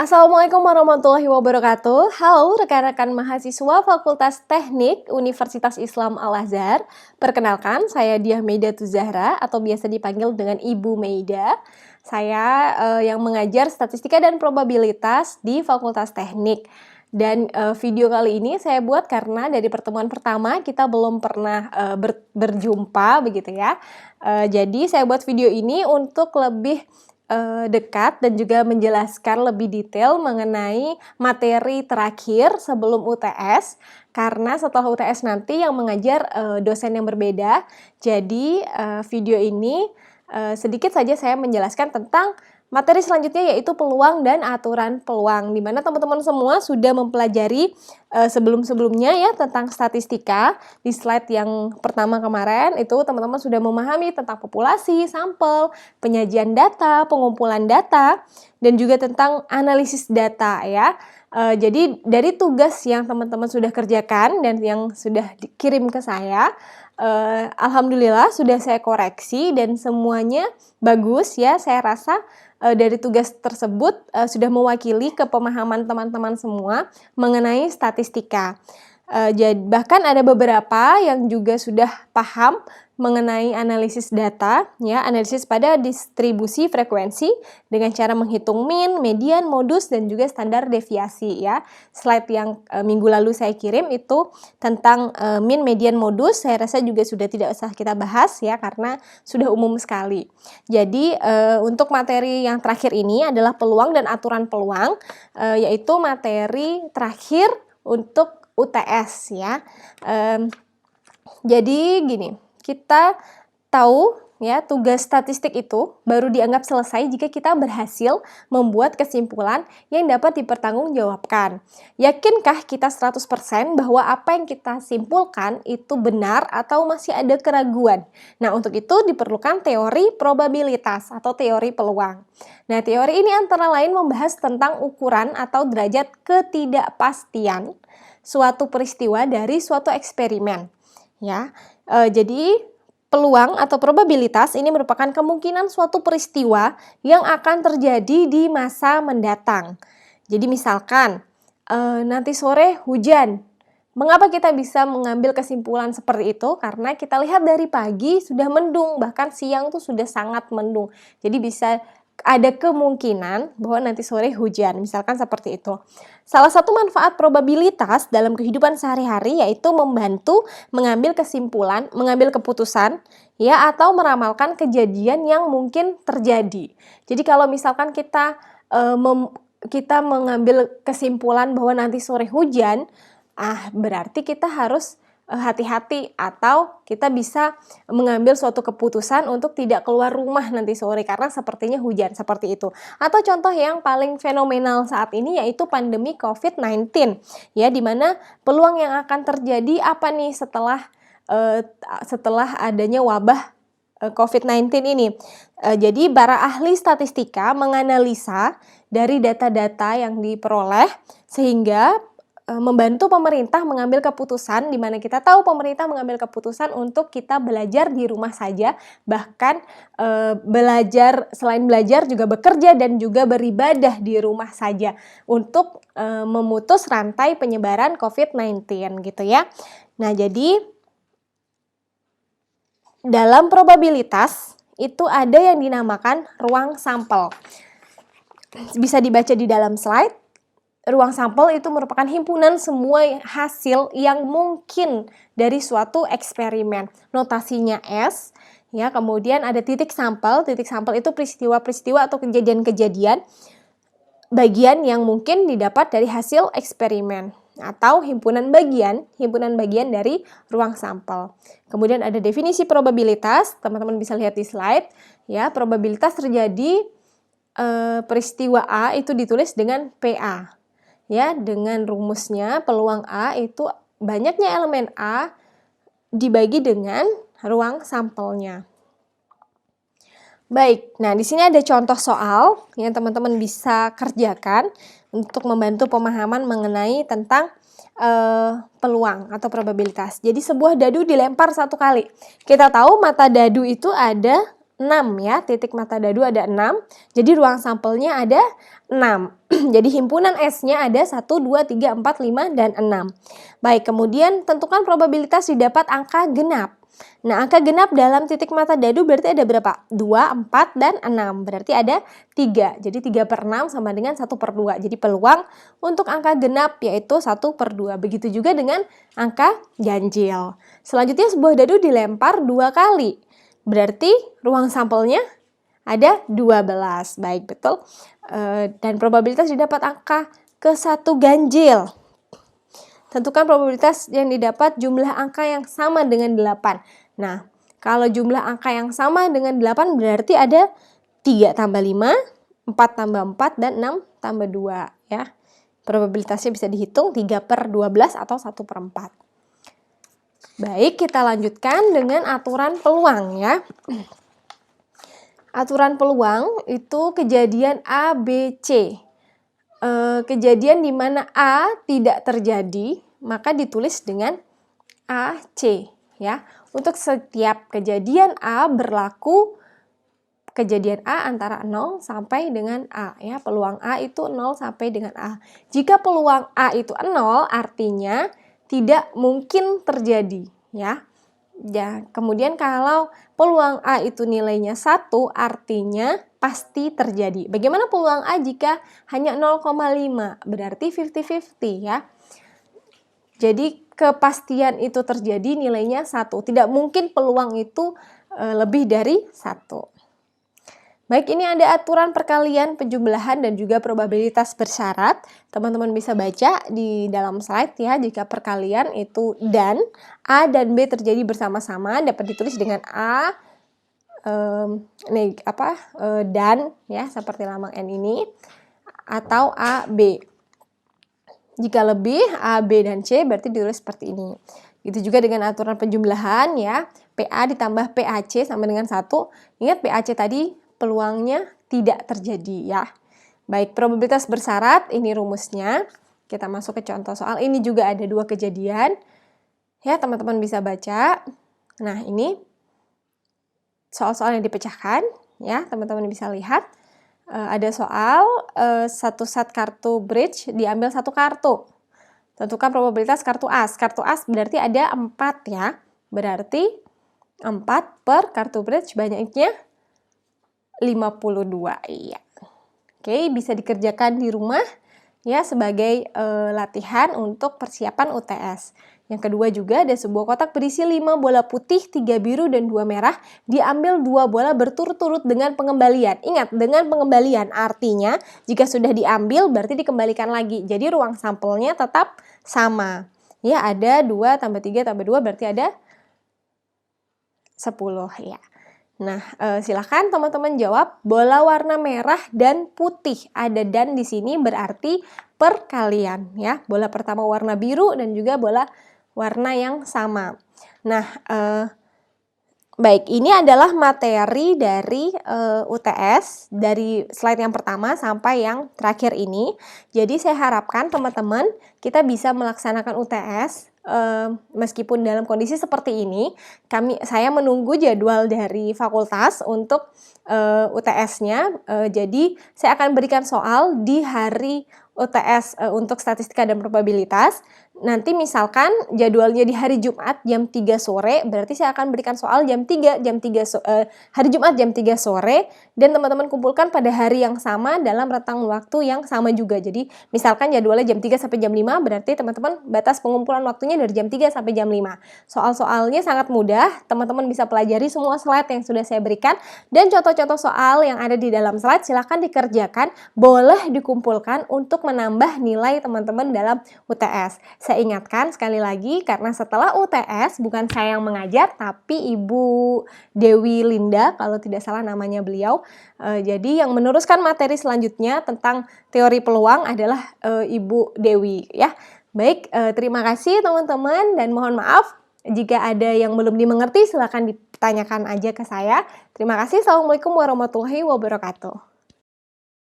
Assalamualaikum warahmatullahi wabarakatuh. Halo rekan-rekan mahasiswa Fakultas Teknik Universitas Islam Al-Azhar. Perkenalkan, saya Diah Meidatul Zahra atau biasa dipanggil dengan Ibu Meida. Saya yang mengajar statistika dan probabilitas di Fakultas Teknik. Dan video kali ini saya buat karena dari pertemuan pertama kita belum pernah berjumpa begitu ya. Jadi saya buat video ini untuk lebih dekat dan juga menjelaskan lebih detail mengenai materi terakhir sebelum UTS, karena setelah UTS nanti yang mengajar dosen yang berbeda. Jadi video ini sedikit saja saya menjelaskan tentang materi selanjutnya, yaitu peluang dan aturan peluang, di mana teman-teman semua sudah mempelajari sebelum-sebelumnya ya tentang statistika. Di slide yang pertama kemarin itu teman-teman sudah memahami tentang populasi, sampel, penyajian data, pengumpulan data, dan juga tentang analisis data ya. Jadi dari tugas yang teman-teman sudah kerjakan dan yang sudah dikirim ke saya, alhamdulillah sudah saya koreksi dan semuanya bagus ya. Saya rasa dari tugas tersebut sudah mewakili kepemahaman teman-teman semua mengenai statistika. Bahkan ada beberapa yang juga sudah paham mengenai analisis data, ya, analisis pada distribusi frekuensi dengan cara menghitung min, median, modus, dan juga standar deviasi ya. Slide yang minggu lalu saya kirim itu tentang min, median, modus, saya rasa juga sudah tidak usah kita bahas ya karena sudah umum sekali. Jadi untuk materi yang terakhir ini adalah peluang dan aturan peluang, yaitu materi terakhir untuk UTS ya. Jadi gini, kita tahu ya tugas statistik itu baru dianggap selesai jika kita berhasil membuat kesimpulan yang dapat dipertanggungjawabkan. Yakinkah kita 100% bahwa apa yang kita simpulkan itu benar atau masih ada keraguan? Nah, untuk itu diperlukan teori probabilitas atau teori peluang. Nah, teori ini antara lain membahas tentang ukuran atau derajat ketidakpastian suatu peristiwa dari suatu eksperimen. Ya, jadi peluang atau probabilitas ini merupakan kemungkinan suatu peristiwa yang akan terjadi di masa mendatang. Jadi misalkan nanti sore hujan. Mengapa kita bisa mengambil kesimpulan seperti itu? Karena kita lihat dari pagi sudah mendung, bahkan siang tuh sudah sangat mendung. Jadi bisa ada kemungkinan bahwa nanti sore hujan, misalkan seperti itu. Salah satu manfaat probabilitas dalam kehidupan sehari-hari yaitu membantu mengambil kesimpulan, mengambil keputusan, ya, atau meramalkan kejadian yang mungkin terjadi. Jadi kalau misalkan kita mengambil kesimpulan bahwa nanti sore hujan, berarti kita harus hati-hati atau kita bisa mengambil suatu keputusan untuk tidak keluar rumah nanti sore karena sepertinya hujan, seperti itu. Atau contoh yang paling fenomenal saat ini yaitu pandemi COVID-19 ya, dimana peluang yang akan terjadi apa nih setelah adanya wabah COVID-19 ini. Jadi para ahli statistika menganalisa dari data-data yang diperoleh sehingga membantu pemerintah mengambil keputusan, di mana kita tahu pemerintah mengambil keputusan untuk kita belajar di rumah saja, bahkan selain belajar juga bekerja dan juga beribadah di rumah saja untuk memutus rantai penyebaran COVID-19 gitu ya. Nah, jadi dalam probabilitas itu ada yang dinamakan ruang sampel. Bisa dibaca di dalam slide. Ruang sampel itu merupakan himpunan semua hasil yang mungkin dari suatu eksperimen. Notasinya S, ya, kemudian ada titik sampel. Titik sampel itu peristiwa-peristiwa atau kejadian-kejadian bagian yang mungkin didapat dari hasil eksperimen atau himpunan bagian dari ruang sampel. Kemudian ada definisi probabilitas, teman-teman bisa lihat di slide, ya. Probabilitas terjadi peristiwa A itu ditulis dengan PA. Ya, dengan rumusnya peluang A itu banyaknya elemen A dibagi dengan ruang sampelnya. Baik, nah di sini ada contoh soal yang teman-teman bisa kerjakan untuk membantu pemahaman mengenai tentang peluang atau probabilitas. Jadi sebuah dadu dilempar satu kali. Kita tahu mata dadu itu ada 6 ya, titik mata dadu ada 6. Jadi ruang sampelnya ada 6. Jadi himpunan S-nya ada 1, 2, 3, 4, 5, dan 6. Baik, kemudian tentukan probabilitas didapat angka genap. Nah, angka genap dalam titik mata dadu berarti ada berapa? 2, 4, dan 6. Berarti ada 3. Jadi 3/6 sama dengan 1/2. Jadi peluang untuk angka genap yaitu 1/2. Begitu juga dengan angka ganjil. Selanjutnya sebuah dadu dilempar 2 kali. Berarti ruang sampelnya ada 12. Baik, betul. Dan probabilitas didapat angka ke-1 ganjil. Tentukan probabilitas yang didapat jumlah angka yang sama dengan 8. Nah, kalau jumlah angka yang sama dengan 8 berarti ada 3 tambah 5, 4 tambah 4, dan 6 tambah 2. Ya. Probabilitasnya bisa dihitung 3/12 atau 1/4. Baik, kita lanjutkan dengan aturan peluang ya. Aturan peluang itu kejadian A, B, C. Kejadian di mana A tidak terjadi, maka ditulis dengan AC ya. Untuk setiap kejadian A berlaku kejadian A antara 0 sampai dengan A ya. Peluang A itu 0 sampai dengan A. Jika peluang A itu 0 artinya tidak mungkin terjadi ya. Ya, kemudian kalau peluang A itu nilainya 1 artinya pasti terjadi. Bagaimana peluang A jika hanya 0,5? Berarti 50-50 ya. Jadi kepastian itu terjadi nilainya 1. Tidak mungkin peluang itu lebih dari 1. Baik, ini ada aturan perkalian, penjumlahan, dan juga probabilitas bersyarat. Teman-teman bisa baca di dalam slide ya, jika perkalian itu dan A dan B terjadi bersama-sama dapat ditulis dengan A dan ya, seperti lambang N ini, atau A, B. Jika lebih A, B, dan C berarti ditulis seperti ini. Itu juga dengan aturan penjumlahan ya, PA ditambah PAC sama dengan 1. Ingat PAC tadi peluangnya tidak terjadi ya. Baik, probabilitas bersyarat ini rumusnya. Kita masuk ke contoh soal. Ini juga ada 2 kejadian. Ya, teman-teman bisa baca. Nah, ini soal-soal yang dipecahkan ya, teman-teman bisa lihat. Ada soal 1 set kartu bridge diambil 1 kartu. Tentukan probabilitas kartu as. Kartu as berarti ada 4 ya. Berarti 4 per kartu bridge banyaknya 52. Iya. Oke, bisa dikerjakan di rumah ya sebagai latihan untuk persiapan UTS. Yang kedua juga ada sebuah kotak berisi 5 bola putih, 3 biru, dan 2 merah. Diambil 2 bola berturut-turut dengan pengembalian. Ingat, dengan pengembalian artinya jika sudah diambil berarti dikembalikan lagi. Jadi ruang sampelnya tetap sama. Ya, ada 2 tambah 3 tambah 2 berarti ada 10 ya. Nah, silakan teman-teman jawab. Bola warna merah dan putih. Ada dan di sini berarti perkalian ya. Bola pertama warna biru dan juga bola warna yang sama. Nah, baik, ini adalah materi dari UTS dari slide yang pertama sampai yang terakhir ini. Jadi saya harapkan teman-teman kita bisa melaksanakan UTS meskipun dalam kondisi seperti ini. Saya menunggu jadwal dari fakultas untuk UTS-nya. Jadi saya akan berikan soal di hari UTS untuk statistika dan probabilitas. Nanti misalkan jadwalnya di hari Jumat jam 3 sore, berarti saya akan berikan soal hari Jumat jam 3 sore, dan teman-teman kumpulkan pada hari yang sama dalam rentang waktu yang sama juga. Jadi misalkan jadwalnya jam 3 sampai jam 5, berarti teman-teman batas pengumpulan waktunya dari jam 3 sampai jam 5. Soal-soalnya sangat mudah, teman-teman bisa pelajari semua slide yang sudah saya berikan, dan contoh-contoh soal yang ada di dalam slide silahkan dikerjakan, boleh dikumpulkan untuk menambah nilai teman-teman dalam UTS. Saya ingatkan sekali lagi, karena setelah UTS bukan saya yang mengajar, tapi Ibu Dewi Linda, kalau tidak salah namanya beliau. Jadi yang meneruskan materi selanjutnya tentang teori peluang adalah Ibu Dewi ya. Baik, terima kasih teman-teman, dan mohon maaf jika ada yang belum dimengerti, silakan ditanyakan aja ke saya. Terima kasih. Assalamualaikum warahmatullahi wabarakatuh.